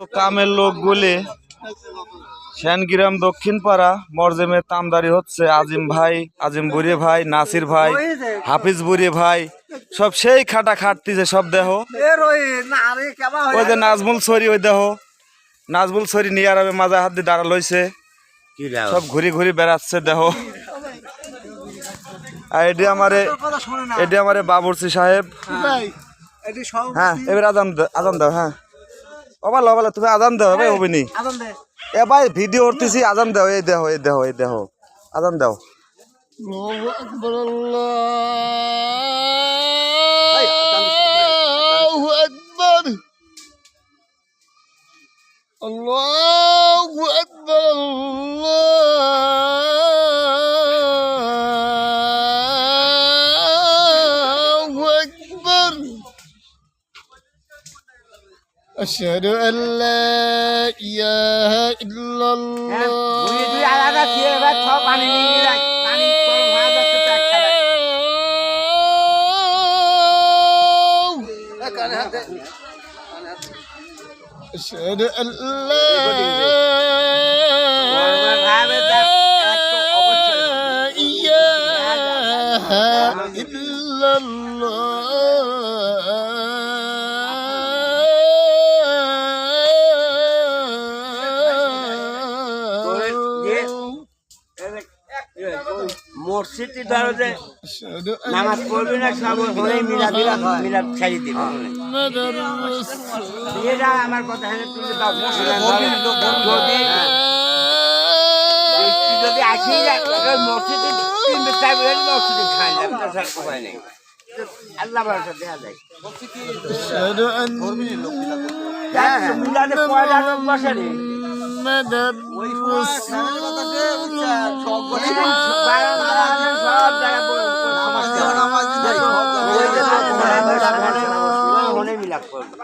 কামের লোকগুলি শ্যানগ্রাম দক্ষিণ পাড়া মরজেমের তামদারি হচ্ছে আজিম ভাই, আজিম বুড়ি ভাই, নাসির ভাই, হাফিজ বুড়ি ভাই, সব সেই খাটা খাটতিছে সব দেহ। ওই যে নাজমুল সরি, ওই দেহ নাজমুল সরি নিয়ে আর মাজা হাত দিয়ে দাঁড়া লইছে, সব ঘুরি ঘুরি বেড়াচ্ছে দেহ। আর এটি আমারে বাবুর্চি সাহেব। হ্যাঁ এবার আজান দাও। হ্যাঁ ওবালা ওবালা তুমি আজান দাও ভাই, হবিনি এ ভাই ভিডিও করতেছি, আজান দাও। এই দেহ এই দেহ এই দেহ আজান দাও। আল্লাহু আকবার আল্লাহু আকবার আশহাদু আল্লা ইলাহা ইল্লাল্লাহ। أشهد أن لا إله إلا মসজিদে ধরো যে নামাজ পড়বি না, সব হলে মিলাদ ছাড়ি দিবি। এটা আমার কথা হলে তুমি যদি আসি মসজিদে মসজিদে খাই যাবে, উপায় নেই। আল্লাহ ভরসা দেখা যায়। মিলাদে পয়লা লোক বসে নেই। মনে মিলাদ করবে।